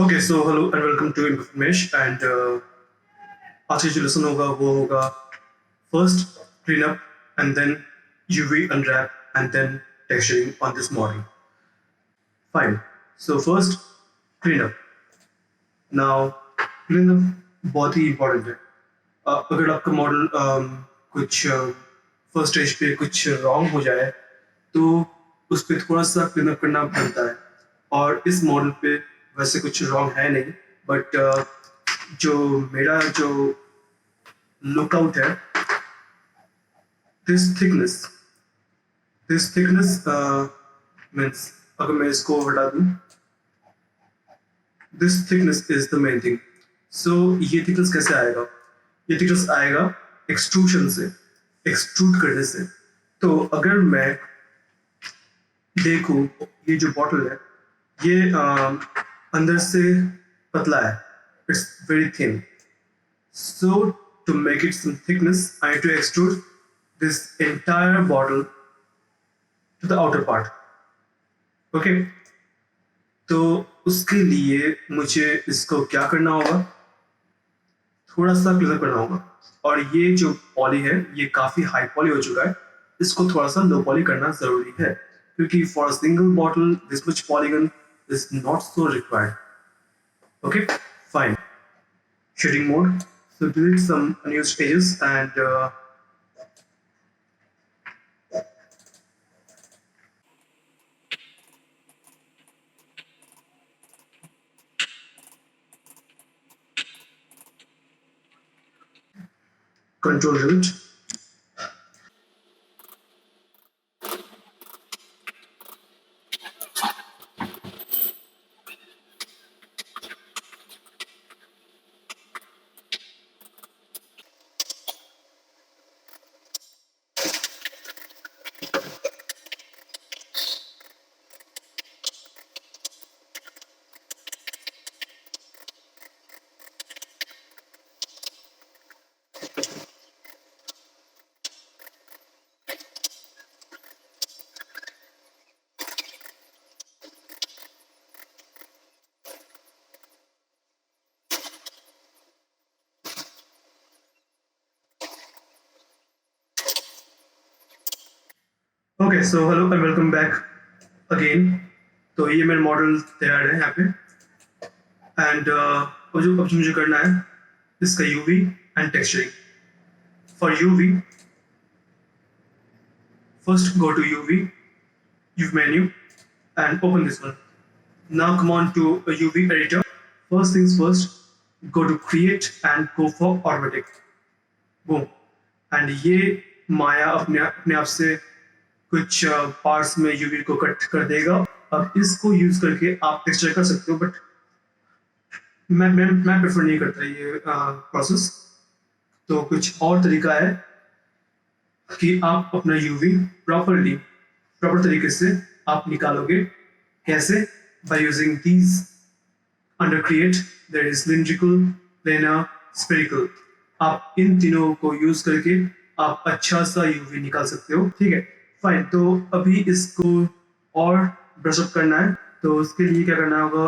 Okay so hello and welcome to इन्फॉर्मेश and आज की जो लेसन होगा वो होगा first clean up and then UV unwrap and then texturing on this model. Fine. So first clean up. Now clean up बहुत ही important है. अगर आपका मॉडल कुछ फर्स्ट स्टेज पे कुछ रॉन्ग हो जाए तो उस पर थोड़ा सा क्लीन अप करना पड़ता है. और इस मॉडल पे वैसे कुछ रॉन्ग है नहीं, बट जो मेरा जो लुकआउट है, दिस थिकनेस मीन्स अगर मैं इसको हटा दूं, this thickness is the main thing. So ये थिकनेस कैसे आएगा? ये थिकनेस आएगा एक्सट्रूशन से, एक्सट्रूड करने से. तो अगर मैं देखूं, ये जो बॉटल है ये अंदर से पतला है, it's very thin. So to make it some thickness, I need to extrude this entire bottle to the outer part. Okay? तो उसके लिए मुझे इसको क्या करना होगा? थोड़ा सा क्लीन करना होगा. और ये जो पॉली है ये काफी हाई पॉली हो चुका है, इसको थोड़ा सा लो पॉली करना जरूरी है, क्योंकि for a single bottle this much polygon is not so required. Okay, fine. Shading mode. So delete some unused pages and control delete. Okay so hello and welcome back again. तो ये मेरा model तैयार है यहाँ पे. And अब जो मुझे करना है इसका UV and texturing. For UV, first go to UV menu and open this one. Now come on to a UV editor. First things first, go to create and go for automatic. Boom. And ये माया अपने आप से कुछ parts में UV को cut कर देगा. अब इसको यूज करके आप टेक्सचर कर सकते हो, बट मैं प्रेफर नहीं करता ये प्रोसेस. तो कुछ और तरीका है कि आप अपना यूवी प्रॉपर तरीके से आप निकालोगे. कैसे? By using these under create their is cylindrical, planar, spherical. आप इन तीनों को यूज करके आप अच्छा सा यूवी निकाल सकते हो. ठीक है, फाइन. तो अभी इसको और ब्रश अप करना है, तो उसके लिए क्या करना होगा?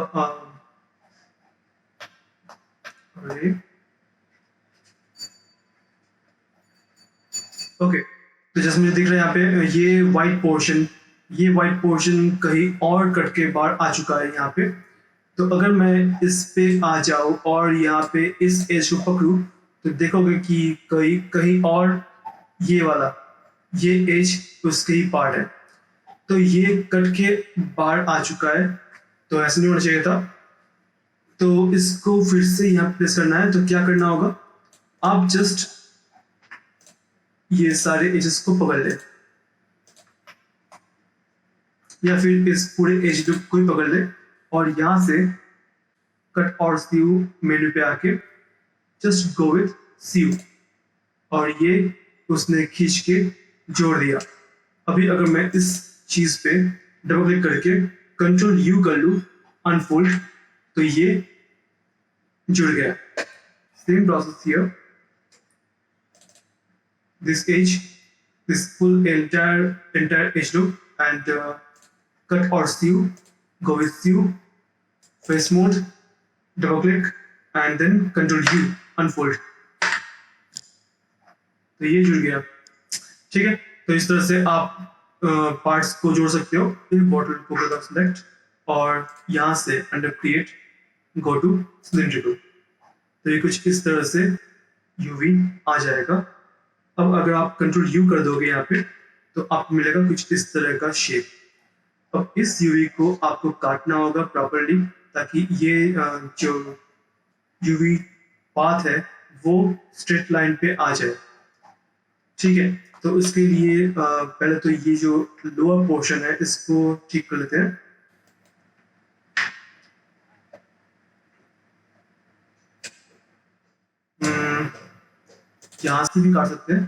ओके, तो जैसे मुझे दिख रहा है यहाँ पे ये वाइट पोर्शन कहीं और कट के बाहर आ चुका है यहाँ पे. तो अगर मैं इस पे आ जाऊं और यहाँ पे इस एज को पकड़ूं तो देखोगे कि कहीं और ये एज उसके ही पार्ट है. तो ये कट के बाहर आ चुका है, तो ऐसा नहीं होना चाहिए था. तो इसको फिर से यहाँ प्लेस करना है. तो क्या करना होगा? आप जस्ट ये सारे एजेस को पकड़ ले, या फिर इस पूरे एज को ही पकड़ ले और यहां से कट और सीव मेन्यू पे आके जस्ट गो विथ सीव, और ये उसने खींच के जोड़ दिया. अभी अगर मैं इस चीज पे डबल क्लिक करके कंट्रोल यू कर लूं अनफोल्ड, तो ये जुड़ गया. Same process here. This full entire edge loop and cut or sew, go with sew, face mode, double click and then control U unfold, तो ये जुड़ गया। ठीक है, तो इस तरह से आप पार्ट्स को जोड़ सकते हो। बॉटल को कर सेलेक्ट और यहाँ से under create go to cylindrical, तो ये कुछ इस तरह से यूवी आ जाएगा। अब अगर आप कंट्रोल यू कर दोगे यहाँ पे तो आपको मिलेगा कुछ इस तरह का शेप। अब इस यूवी को आपको काटना होगा प्रॉपरली ताकि ये जो यूवी पाथ है वो स्ट्रेट लाइन पे आ जाए। ठीक है, तो उसके लिए पहले तो ये जो लोअर पोर्शन है इसको ठीक कर लेते हैं। यहाँ से भी काट सकते हैं।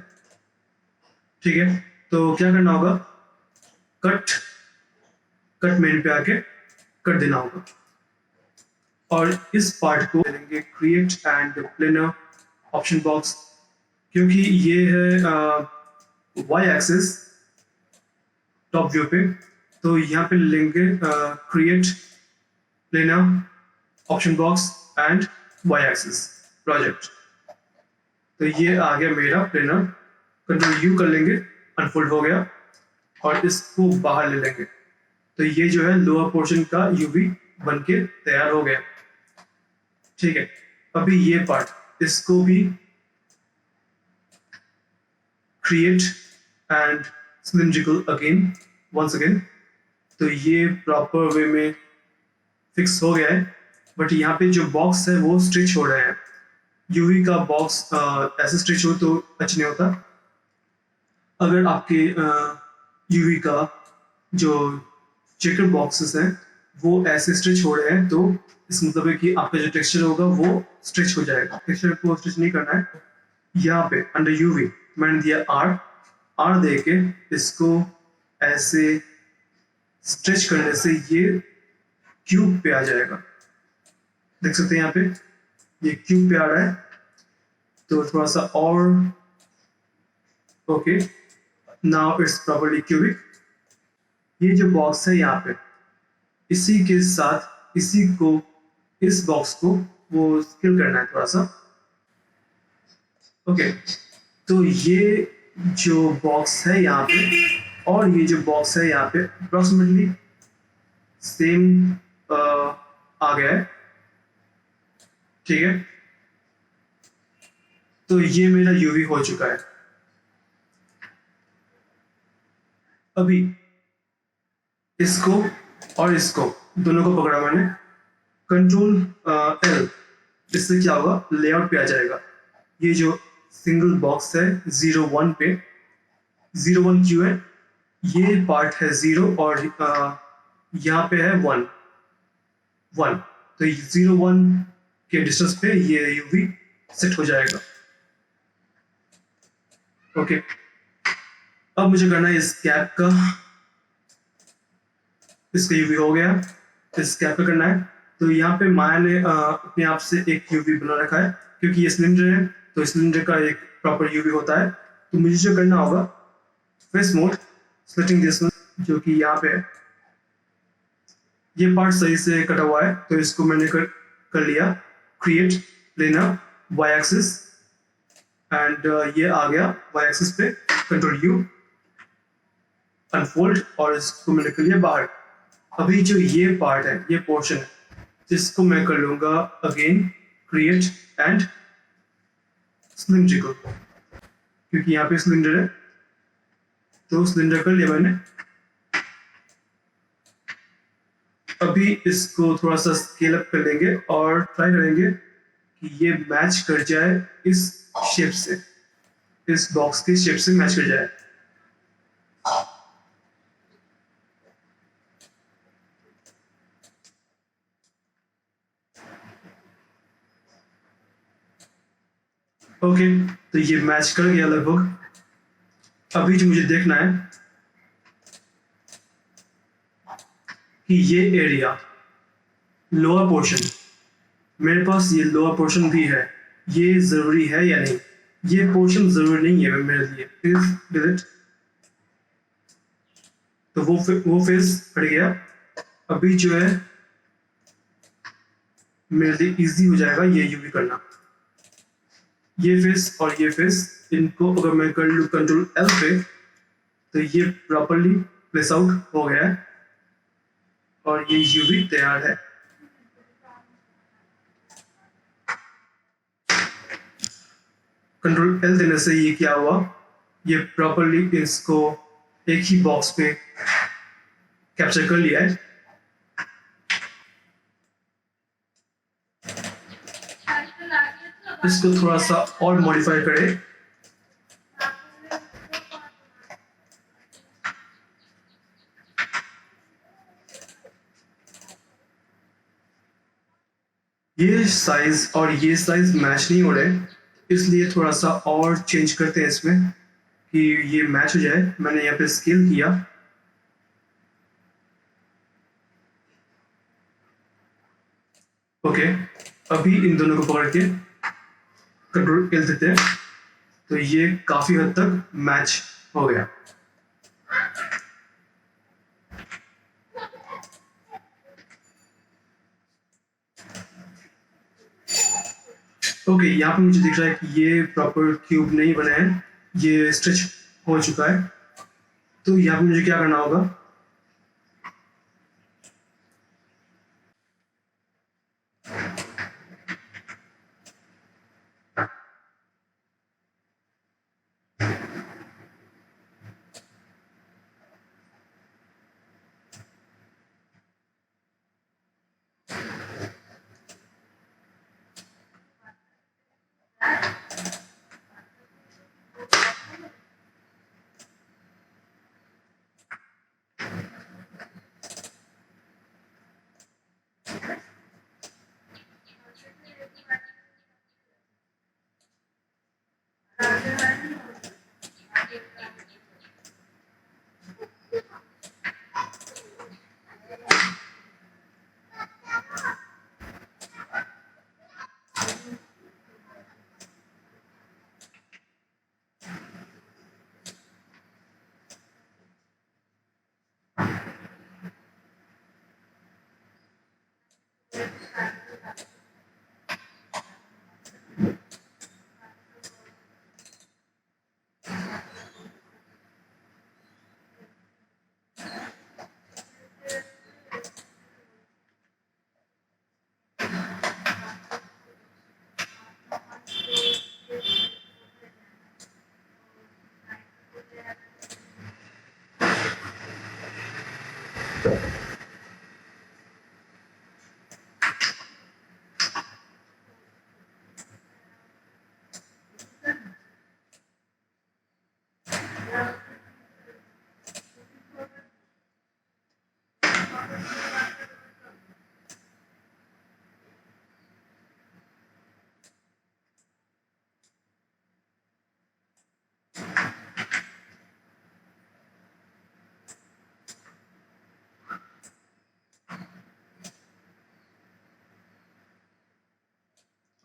ठीक है, तो क्या करना होगा, कट मेन पे आके कट देना होगा और इस पार्ट को करेंगे create and planar option box, क्योंकि ये है वाई एक्सिस टॉप व्यू पे, तो यहाँ पे लेंगे create planar option box and Y axis project, तो ये आ गया मेरा प्लेनर। कंट्रोल यू कर लेंगे, अनफोल्ड हो गया और इसको बाहर ले लेंगे, तो ये जो है लोअर पोर्शन का यूवी बन के तैयार हो गया। ठीक है, अभी ये पार्ट इसको भी create and cylindrical again once again, तो ये प्रॉपर वे में फिक्स हो गया है। बट यहाँ पे जो बॉक्स है वो स्ट्रेच हो रहा है। यूवी का बॉक्स ऐसे स्ट्रेच हो तो अच्छा नहीं होता। अगर आपके यूवी का जो चेकर बॉक्सेस हैं वो ऐसे स्ट्रेच हो रहे हैं तो इसका मतलब है कि आपका जो टेक्सचर होगा वो स्ट्रेच हो जाएगा। टेक्सचर को स्ट्रेच नहीं करना है। यहाँ पे अंडर यूवी मैंने दिया आर दे के इसको ऐसे स्ट्रेच करने से ये क्यूब पे आ जाएगा। देख सकते हैं यहाँ पे ये क्यूब पे आ रहा है, तो थोड़ा सा और okay, now it's properly cubic. ये जो बॉक्स है यहाँ पे इसी के साथ इस बॉक्स को वो स्केल करना है थोड़ा सा। ओके, तो ये जो बॉक्स है यहाँ पे और ये जो बॉक्स है यहाँ पे अप्रोक्सीमेटली सेम आ गया है। ठीक है, तो ये मेरा यूवी हो चुका है। अभी इसको और इसको दोनों को पकड़ा मैंने, कंट्रोल एल, इससे क्या होगा, लेआउट पे आ जाएगा। ये जो सिंगल बॉक्स है 01 पे, 01 क्यों है, ये पार्ट है 0 और यहाँ पे है 1, तो 01 के डिस्टेंस पे ये यूवी सेट हो जाएगा। ओके, अब मुझे करना है इस कैप का, इसका यूवी हो गया, इस कैप का करना है। तो यहाँ पे माया ने अपने आप से एक यूवी बना रखा है, क्योंकि ये सिलेंडर है तो सिलेंडर का एक प्रॉपर यूवी होता है। तो मुझे जो करना होगा, face mode, selecting this one, जो कि यहाँ पे है, ये पार्ट सही से कटा हुआ है तो इसको मैंने कर लिया create planar Y axis and ये आ गया वाई एक्सिस पे, कंट्रोल यू अनफोल्ड और इसको मैंने कर लिया बाहर। अभी जो ये पार्ट है, ये पोर्शन है, जिसको मैं कर लूंगा अगेन क्रिएट एंड सिलिंड्रिकल, क्योंकि यहाँ पे सिलेंडर है तो सिलेंडर कर लिया मैंने। अभी इसको थोड़ा सा स्केल अप कर लेंगे और ट्राई करेंगे कि ये मैच कर जाए इस शेप से, इस बॉक्स के शेप से मैच कर जाए। ओके, तो ये मैच कर गया लगभग। अभी जो मुझे देखना है कि ये एरिया लोअर पोर्शन, मेरे पास ये लोअर पोर्शन भी है, ये जरूरी है या नहीं, ये पोर्शन जरूरी नहीं है मेरे लिए, प्लीज डिलीट। तो वो फेस हट गया। अभी जो है मेरे लिए इजी हो जाएगा ये यूवी करना। ये फेस और ये फेस, इनको अगर मैं कर लूँ कंट्रोल एल पे, तो ये प्रॉपरली प्लेस आउट हो गया है और ये यूवी तैयार है। कंट्रोल एल देने से ये क्या हुआ, ये प्रॉपरली इसको एक ही बॉक्स पे कैप्चर कर लिया है। इसको थोड़ा सा और मॉडिफाई करें। ये साइज और ये साइज मैच नहीं हो रहे, इसलिए थोड़ा सा और चेंज करते हैं इसमें कि ये मैच हो जाए। मैंने यहाँ पे स्केल किया, ओके। अभी इन दोनों को पकड़ के कंट्रोल एल देते हैं, तो ये काफी हद तक मैच हो गया। ओके, यहाँ पे मुझे दिख रहा है कि ये प्रॉपर क्यूब नहीं बना है, ये स्ट्रेच हो चुका है। तो यहाँ पे मुझे क्या करना होगा,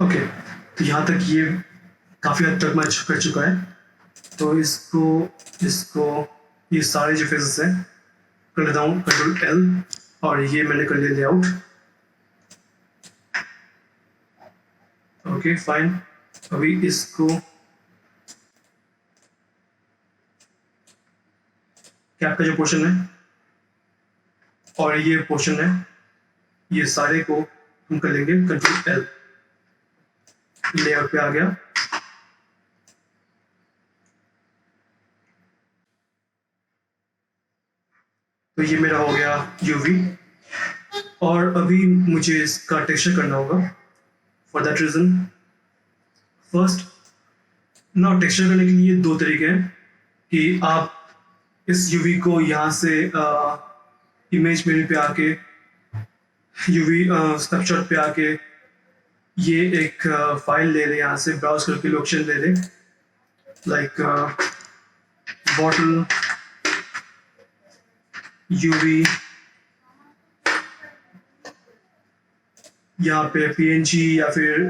ओके। तो यहाँ तक ये काफी हद तक मैच कर चुका है। तो इसको इसको ये सारे जो फेसेस हैं कर लेता हूँ कंट्रोल एल, और ये मैंने कर लिया लेआउट। Okay fine. अभी इसको कैप का जो पोर्शन है और ये पोर्शन है, ये सारे को हम कर लेंगे कंट्रोल एल, लेआउट पे आ गया। तो ये मेरा हो गया यूवी, और अभी मुझे इसका टेक्सचर करना होगा। फॉर दैट रीजन फर्स्ट ना, टेक्सचर करने के लिए दो तरीके हैं कि आप इस यूवी को यहाँ से इमेज मेन्यू पे आके, यूवी स्नैपशॉट पे आके ये एक फाइल ले लें, यहाँ से ब्राउज करके लोकेशन ले लें, लाइक बॉटल यूवी, यहाँ पे png या फिर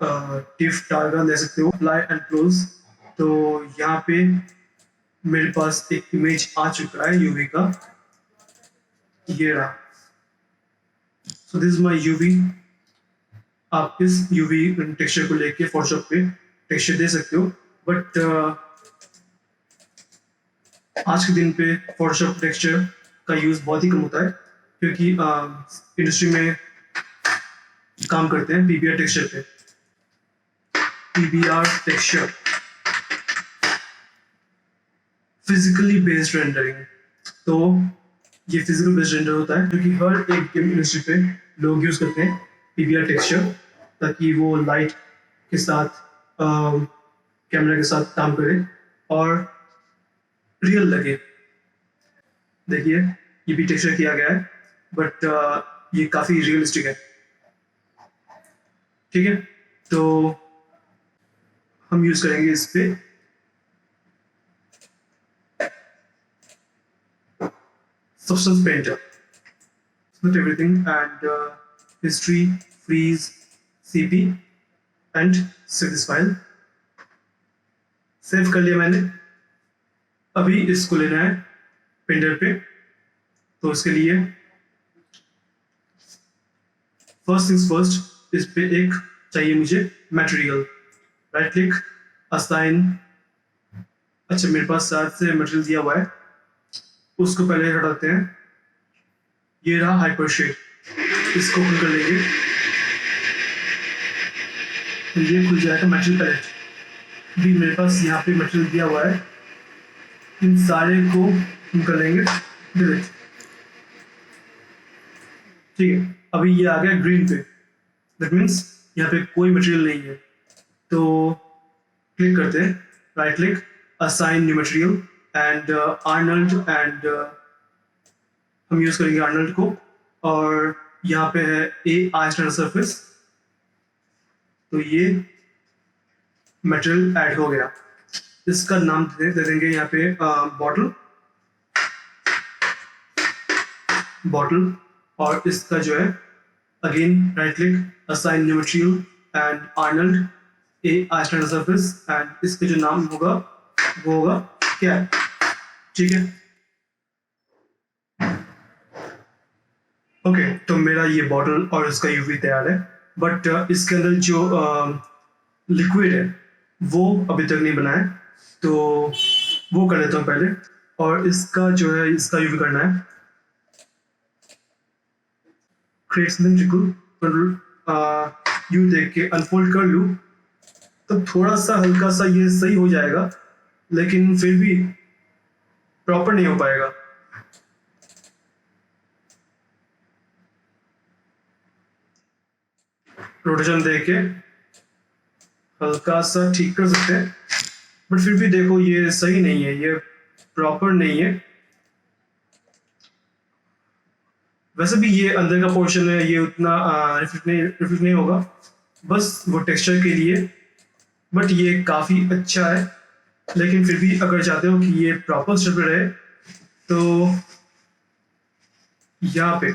टिफ टारगा ले सकते हो, अप्लाई एंड क्लोज। तो यहाँ पे मेरे पास एक इमेज आ चुका है यूवी का, ये रहा। So this is my UV आप इस यूवी टेक्सचर को लेके फोटोशॉप पे टेक्सचर दे सकते हो। बट आज के दिन पे फोटोशॉप टेक्सचर का यूज़ बहुत ही कम होता है, क्योंकि इंडस्ट्री में काम करते हैं पीबीआर टेक्सचर पे। PBR texture, physically based rendering. तो ये फिजिकल बेस्ड रेंडर होता है क्योंकि हर एक गेम इंडस्ट्री पे लोग यूज़ करते हैं पीबीआर टेक्सचर, ताकि वो लाइट के साथ कैमरा के साथ काम करे और रियल लगे। देखिए ये भी टेक्सचर किया गया है, बट ये काफ़ी रियलिस्टिक है। ठीक है, तो हम यूज़ करेंगे इस पे Substance Painter. Split everything and history, freeze, CP and save this file. Save कर लिया मैंने। अभी इसको लेना है पेंटर पे, तो इसके लिए फर्स्ट थिंग्स फर्स्ट, इस पे एक चाहिए मुझे मटेरियल। Right click, assign. अच्छा मेरे पास साथ से मटेरियल दिया हुआ है, उसको पहले हटाते हैं। ये रहा हाइपर शेड, इसको ओपन कर लेंगे, तो ये खुल जाएगा मटेरियल पैलेट। भी मेरे पास यहाँ पे मटेरियल दिया हुआ है, इन सारे को हम कर लेंगे डिलीट। ठीक है, अभी ये आ गया ग्रीन पे, दैट मीन्स यहाँ पे कोई मटेरियल नहीं है। तो क्लिक करते हैं, right click, assign new material and Arnold, and हम यूज करेंगे आर्नल्ड को। और यहाँ पे है ए आइसलैंड सरफेस, तो ये मटेरियल ऐड हो गया। इसका नाम दे देंगे यहाँ पे बॉटल, बॉटल। और इसका जो है again right click, assign new material and Arnold a island surface, and इसका जो नाम होगा वो होगा क्या। ठीक है, ओके तो मेरा ये बॉटल और इसका यूवी तैयार है, बट इसके अंदर जो लिक्विड है वो अभी तक नहीं बना है, तो वो कर लेता हूँ पहले। और इसका जो है इसका यूवी करना है, क्रिएट सिलिंड्रिकल, यू देख के अनफोल्ड कर लूँ तो थोड़ा सा हल्का सा ये सही हो जाएगा, लेकिन फिर भी प्रॉपर नहीं हो पाएगा। रोटेशन दे के हल्का सा ठीक कर सकते हैं, बट फिर भी देखो ये सही नहीं है, ये प्रॉपर नहीं है। वैसे भी ये अंदर का पोर्शन है, ये उतना रिफ्लेक्ट नहीं होगा, बस वो टेक्सचर के लिए। बट ये काफ़ी अच्छा है, लेकिन फिर भी अगर चाहते हो कि ये प्रॉपर स्ट्रक्चर रहे, तो यहाँ पे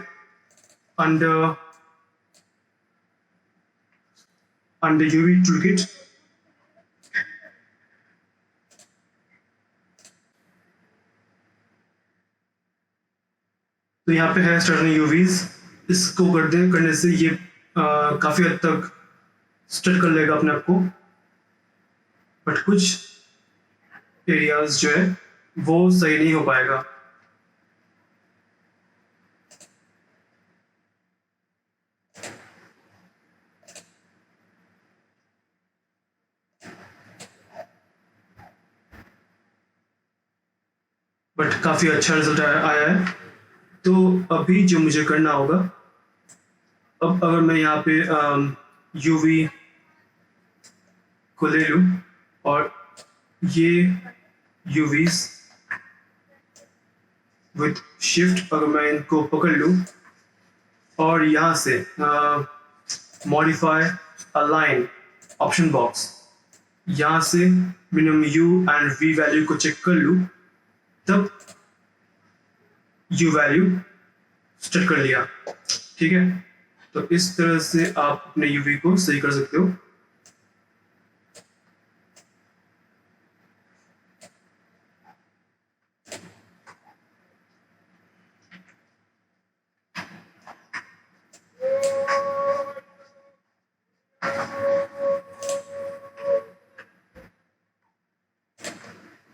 अंडर यूवी टूलकिट तो यहाँ पे है स्टार्टिंग यूवीज। इसको करने से ये काफ़ी हद तक स्टार्ट कर लेगा अपने आप को, बट कुछ एरियाज जो है वो सही नहीं हो पाएगा। बट काफ़ी अच्छा रिजल्ट आया है। तो अभी जो मुझे करना होगा, अब अगर मैं यहाँ पे यूवी को ले लूँ और ये यूवीज विथ शिफ्ट अगर मैं इनको पकड़ लूँ और यहाँ से मॉडिफाई अलाइन ऑप्शन बॉक्स, यहाँ से minimum U and V value को चेक कर लूँ, तब यू वैल्यू सेट कर लिया। ठीक है, तो इस तरह से आप अपने यूवी को सही कर सकते हो।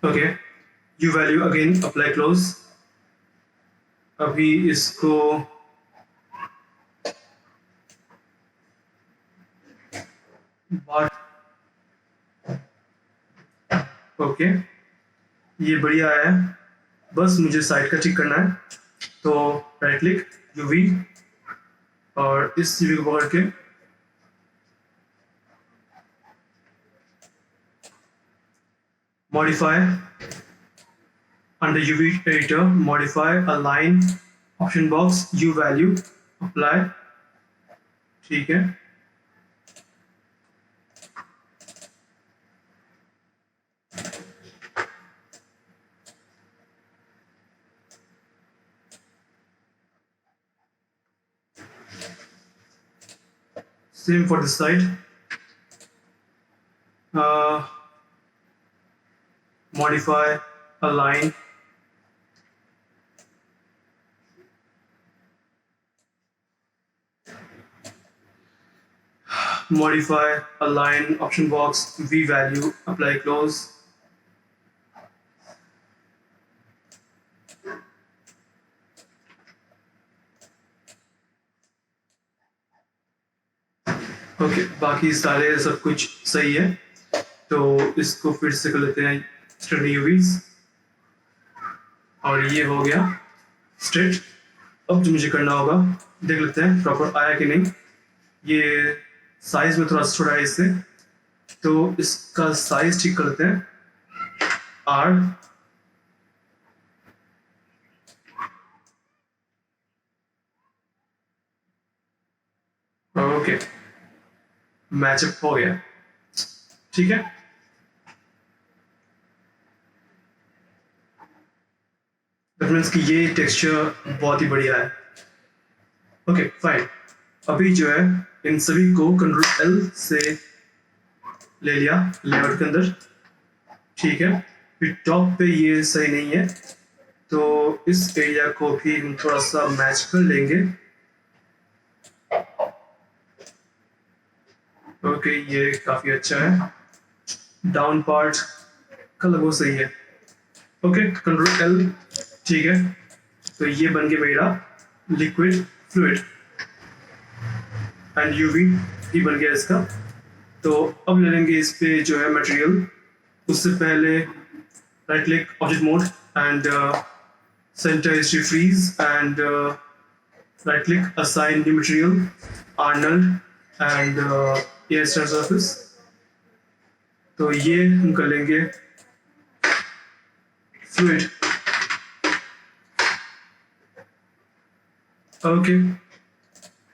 Okay, you value again apply close. अभी इसको ओके, ये बढ़िया है। बस मुझे साइड का चेक करना है, तो राइट क्लिक यूवी और इस यूवी को पकड़ के modify under UV editor, modify align option box you value apply. ठीक है, same for this side. Modify align modify align option box v value apply close। Okay, बाकी सारे सब कुछ सही है, तो इसको फिर से कर लेते हैं स्ट्रेट यूवीज और ये हो गया स्ट्रेट। अब जो मुझे करना होगा देख लेते हैं प्रॉपर आया कि नहीं। ये साइज में थोड़ा सा छोटा है इससे, तो इसका साइज ठीक कर लेते हैं आर। ओके, मैचअप हो गया, ठीक है। दैट मीन्स कि ये टेक्सचर बहुत ही बढ़िया है। ओके फाइन, अभी जो है इन सभी को कंट्रोल एल से ले लिया लेआउट के अंदर, ठीक है। फिर टॉप पे ये सही नहीं है, तो इस एरिया को भी हम थोड़ा सा मैच कर लेंगे। ओके, ये काफी अच्छा है। डाउन पार्ट का लगभग सही है। ओके, कंट्रोल एल, ठीक है। तो ये बन के मेरा लिक्विड फ्लूइड एंड यूवी भी बन गया इसका। तो अब ले लेंगे इस पे जो है मटेरियल। उससे पहले right click object mode and centre history freeze and right click assign new material Arnold and air star surface. तो ये हम कर लेंगे फ्लूइड। ओके,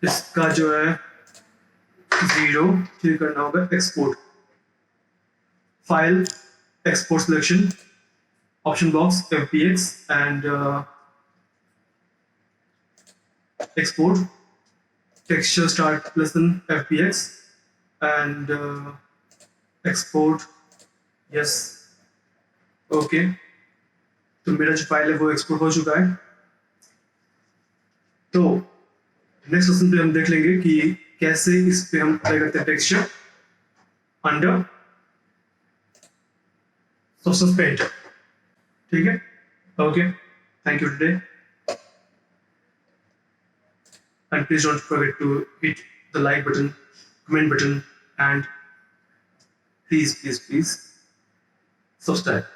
इसका जो है 0 फिर करना होगा export file, export selection option box fpx and export texture start listen fpx and export yes। Okay, तो मेरा जो फाइल है वो एक्सपोर्ट हो चुका है। तो नेक्स्ट लेसन पे हम देख लेंगे कि कैसे इस पे हम अप्लाई करते हैं टेक्सचर अंडर सब्सटेंस पेंटर, ठीक है। Okay, thank you today and please don't forget to hit the like button, comment button and please subscribe।